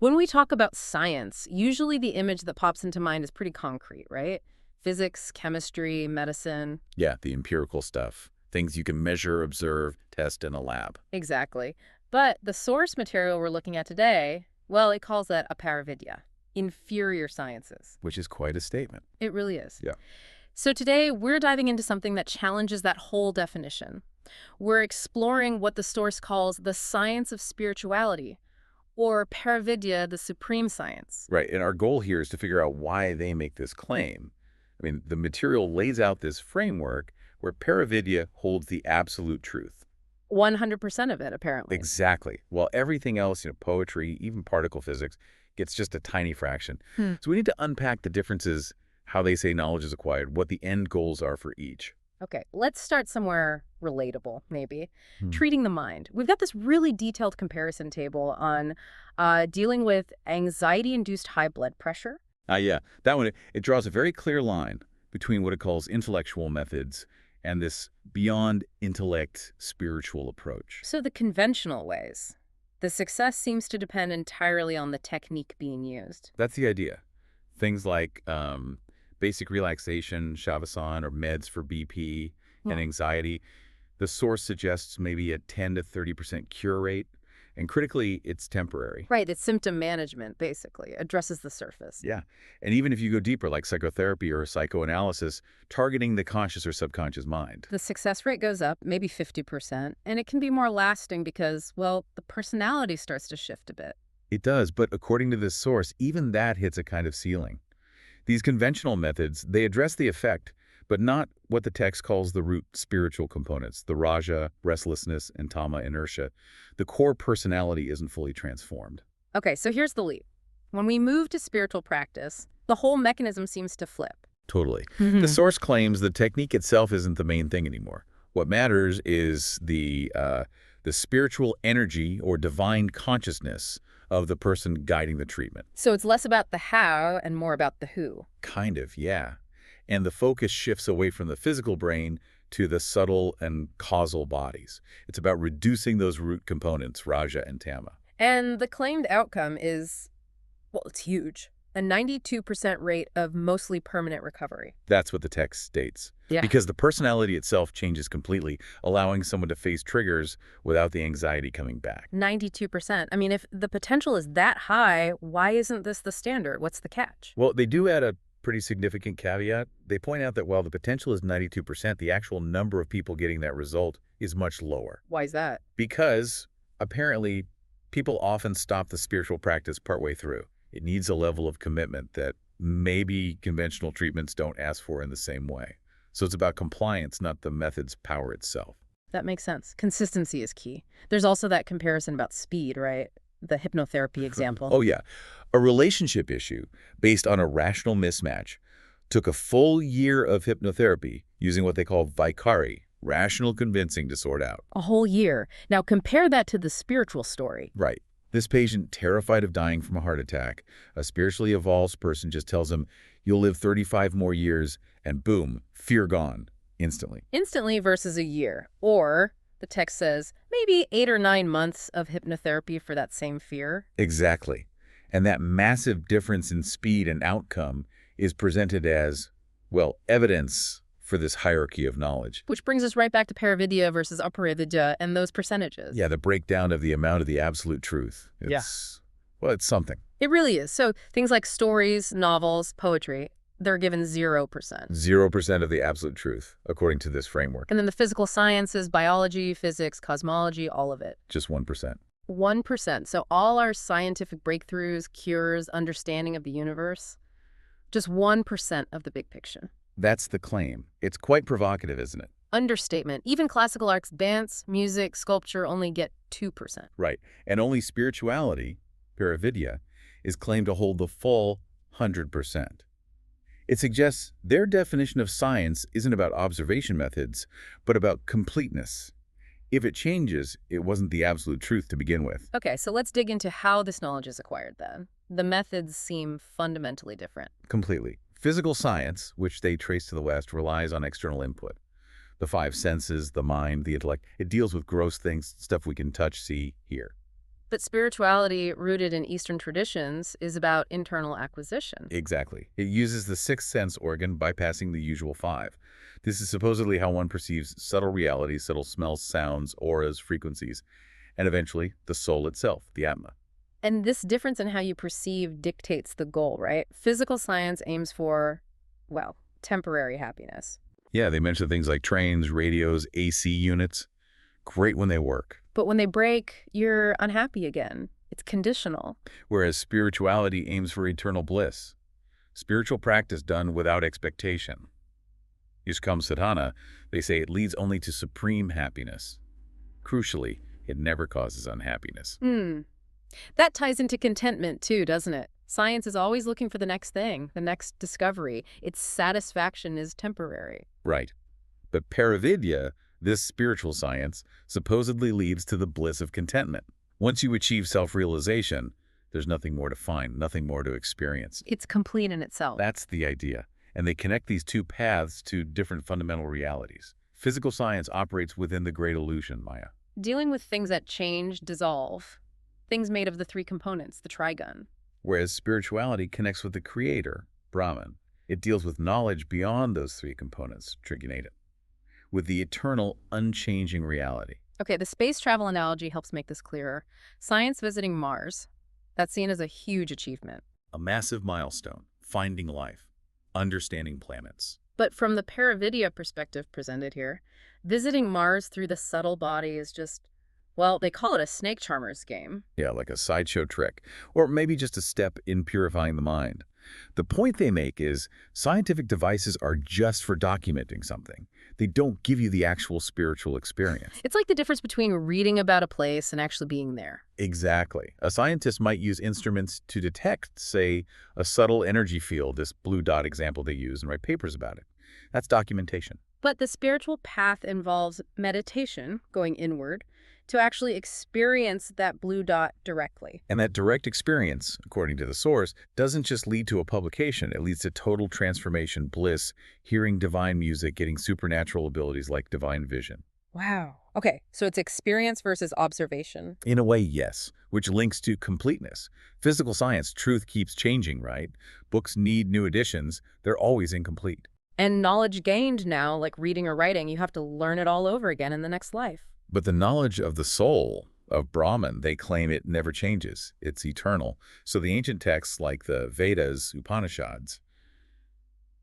When we talk about science, usually the image that pops into mind is pretty concrete, right? Physics, chemistry, medicine. Yeah, the empirical stuff. Things you can measure, observe, test in a lab. Exactly. But the source material we're looking at today, well, it calls that a Paravidya, inferior sciences. Which is quite a statement. It really is. Yeah. So today, we're diving into something that challenges that whole definition. We're exploring what the source calls the science of spirituality, or Paravidya, the supreme science. Right, and our goal here is to figure out why they make this claim. I mean, the material lays out this framework where Paravidya holds the absolute truth. 100% of it, apparently. Exactly. While everything else, poetry, even particle physics, gets just a tiny fraction. So we need to unpack the differences, how they say knowledge is acquired, what the end goals are for each. Okay, let's start somewhere relatable, maybe. Treating the mind. We've got this really detailed comparison table on dealing with anxiety-induced high blood pressure. Yeah, that one, it draws a very clear line between what it calls intellectual methods and this beyond intellect spiritual approach. So the conventional ways. The success seems to depend entirely on the technique being used. That's the idea. Things like basic relaxation, shavasana, or meds for BP and anxiety. The source suggests maybe a 10 to 30% cure rate, and critically, it's temporary. Right, it's symptom management, basically. Addresses the surface. Yeah, and even if you go deeper, like psychotherapy or psychoanalysis, targeting the conscious or subconscious mind. The success rate goes up, maybe 50%, and it can be more lasting because, well, the personality starts to shift a bit. It does, but according to this source, even that hits a kind of ceiling. These conventional methods, they address the effect, but not what the text calls the root spiritual components, the raja, restlessness, and tama, inertia. The core personality isn't fully transformed. Okay, so here's the leap. When we move to spiritual practice, the whole mechanism seems to flip. Totally. The source claims the technique itself isn't the main thing anymore. What matters is the spiritual energy or divine consciousness of the person guiding the treatment. So it's less about the how and more about the who. Kind of, yeah. And the focus shifts away from the physical brain to the subtle and causal bodies. It's about reducing those root components, raja and tama. And the claimed outcome is, well, it's huge. A 92% rate of mostly permanent recovery. That's what the text states. Yeah. Because the personality itself changes completely, allowing someone to face triggers without the anxiety coming back. 92%. I mean, if the potential is that high, why isn't this the standard? What's the catch? Well, they do add a pretty significant caveat. They point out that while the potential is 92%, the actual number of people getting that result is much lower. Why is that? Because apparently people often stop the spiritual practice partway through. It needs a level of commitment that maybe conventional treatments don't ask for in the same way. So it's about compliance, not the method's power itself. That makes sense. Consistency is key. There's also that comparison about speed, right? The hypnotherapy example. Oh, yeah. A relationship issue based on a rational mismatch took a full year of hypnotherapy using what they call vicari, rational convincing, to sort out. A whole year. Now compare that to the spiritual story. Right. This patient, terrified of dying from a heart attack, a spiritually evolved person just tells him, you'll live 35 more years, and boom, fear gone, instantly. Instantly versus a year. Or, the text says, maybe 8 or 9 months of hypnotherapy for that same fear. Exactly. And that massive difference in speed and outcome is presented as, well, evidence for this hierarchy of knowledge. Which brings us right back to Paravidya versus Aparavidya and those percentages. Yeah, the breakdown of the amount of the absolute truth. Well, it's something. It really is. So things like stories, novels, poetry, they're given 0%. 0% of the absolute truth, according to this framework. And then the physical sciences, biology, physics, cosmology, all of it. Just 1%. 1%. So all our scientific breakthroughs, cures, understanding of the universe, just 1% of the big picture. That's the claim. It's quite provocative, isn't it? Understatement. Even classical arts, dance, music, sculpture only get 2%. Right. And only spirituality, Paravidya, is claimed to hold the full 100%. It suggests their definition of science isn't about observation methods, but about completeness. If it changes, it wasn't the absolute truth to begin with. Okay, so let's dig into how this knowledge is acquired then. The methods seem fundamentally different. Completely. Physical science, which they trace to the West, relies on external input. The 5 senses, the mind, the intellect, it deals with gross things, stuff we can touch, see, hear. But spirituality, rooted in Eastern traditions, is about internal acquisition. Exactly. It uses the sixth sense organ bypassing the usual five. This is supposedly how one perceives subtle realities, subtle smells, sounds, auras, frequencies, and eventually the soul itself, the Atma. And this difference in how you perceive dictates the goal, right? Physical science aims for, well, temporary happiness. Yeah, they mention things like trains, radios, AC units. Great when they work. But when they break, you're unhappy again. It's conditional. Whereas spirituality aims for eternal bliss. Spiritual practice done without expectation. Yuskam Sadhana, they say it leads only to supreme happiness. Crucially, it never causes unhappiness. That ties into contentment too, doesn't it? Science is always looking for the next thing, the next discovery. Its satisfaction is temporary. Right. But Paravidya, this spiritual science, supposedly leads to the bliss of contentment. Once you achieve self-realization, there's nothing more to find, nothing more to experience. It's complete in itself. That's the idea. And they connect these two paths to different fundamental realities. Physical science operates within the great illusion, Maya. Dealing with things that change, dissolve. Things made of the three components, the trigon. Whereas spirituality connects with the creator, Brahman. It deals with knowledge beyond those three components, Triguneta, with the eternal, unchanging reality. Okay, the space travel analogy helps make this clearer. Science visiting Mars, that's seen as a huge achievement. A massive milestone, finding life, understanding planets. But from the Paravidya perspective presented here, visiting Mars through the subtle body is just, well, they call it a snake charmer's game. Yeah, like a sideshow trick, or maybe just a step in purifying the mind. The point they make is scientific devices are just for documenting something. They don't give you the actual spiritual experience. It's like the difference between reading about a place and actually being there. Exactly. A scientist might use instruments to detect, say, a subtle energy field, this blue dot example they use, and write papers about it. That's documentation. But the spiritual path involves meditation, going inward, to actually experience that blue dot directly. And that direct experience, according to the source, doesn't just lead to a publication. It leads to total transformation, bliss, hearing divine music, getting supernatural abilities like divine vision. Wow. Okay, so it's experience versus observation. In a way, yes, which links to completeness. Physical science, truth keeps changing, right? Books need new editions. They're always incomplete. And knowledge gained now, like reading or writing, you have to learn it all over again in the next life. But the knowledge of the soul, of Brahman, they claim it never changes. It's eternal. So the ancient texts like the Vedas, Upanishads,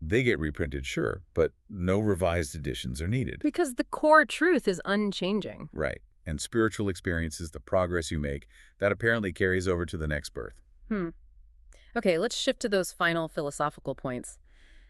they get reprinted, sure, but no revised editions are needed. Because the core truth is unchanging. Right. And spiritual experiences, the progress you make, that apparently carries over to the next birth. Okay, let's shift to those final philosophical points,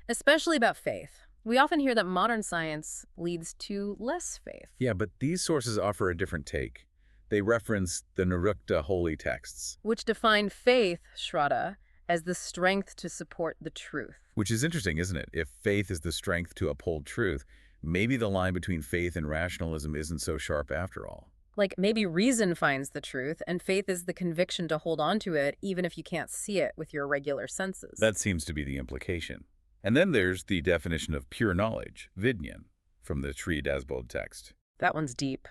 especially about faith. We often hear that modern science leads to less faith. Yeah, but these sources offer a different take. They reference the Nirukta holy texts, Which define faith, Shraddha, as the strength to support the truth. which is interesting, isn't it? If faith is the strength to uphold truth, maybe the line between faith and rationalism isn't so sharp after all. Like maybe reason finds the truth, and faith is the conviction to hold on to it, even if you can't see it with your regular senses. That seems to be the implication. And then there's the definition of pure knowledge, Vidyan, from the Sri Dasbodh text. That one's deep.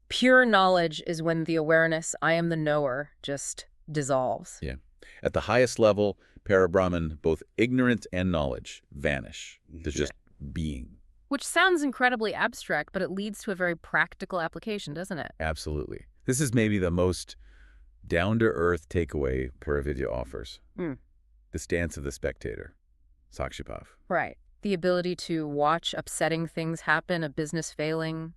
Pure knowledge is when the awareness, I am the knower, just dissolves. Yeah. At the highest level, Parabrahman, both ignorance and knowledge vanish. There's just being. Which sounds incredibly abstract, but it leads to a very practical application, doesn't it? Absolutely. This is maybe the most down-to-earth takeaway Paravidya offers. The stance of the spectator. Sakshipav. Right. The ability to watch upsetting things happen, a business failing,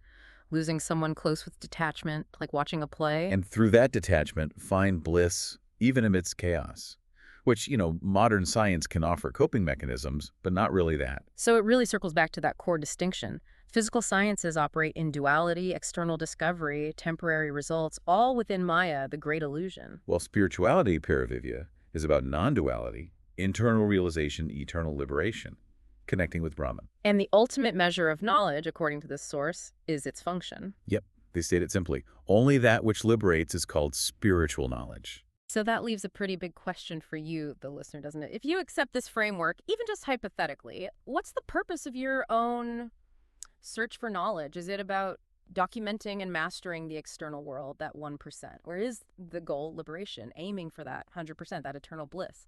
losing someone close with detachment, like watching a play. And through that detachment, find bliss even amidst chaos, which, modern science can offer coping mechanisms, but not really that. So it really circles back to that core distinction. Physical sciences operate in duality, external discovery, temporary results, all within Maya, the great illusion. While spirituality, Paravidya, is about non-duality, internal realization, eternal liberation, connecting with Brahman. And the ultimate measure of knowledge, according to this source, is its function. Yep, they state it simply. Only that which liberates is called spiritual knowledge. So that leaves a pretty big question for you, the listener, doesn't it? If you accept this framework, even just hypothetically, what's the purpose of your own search for knowledge? Is it about documenting and mastering the external world, that 1%? Or is the goal liberation, aiming for that 100%, that eternal bliss?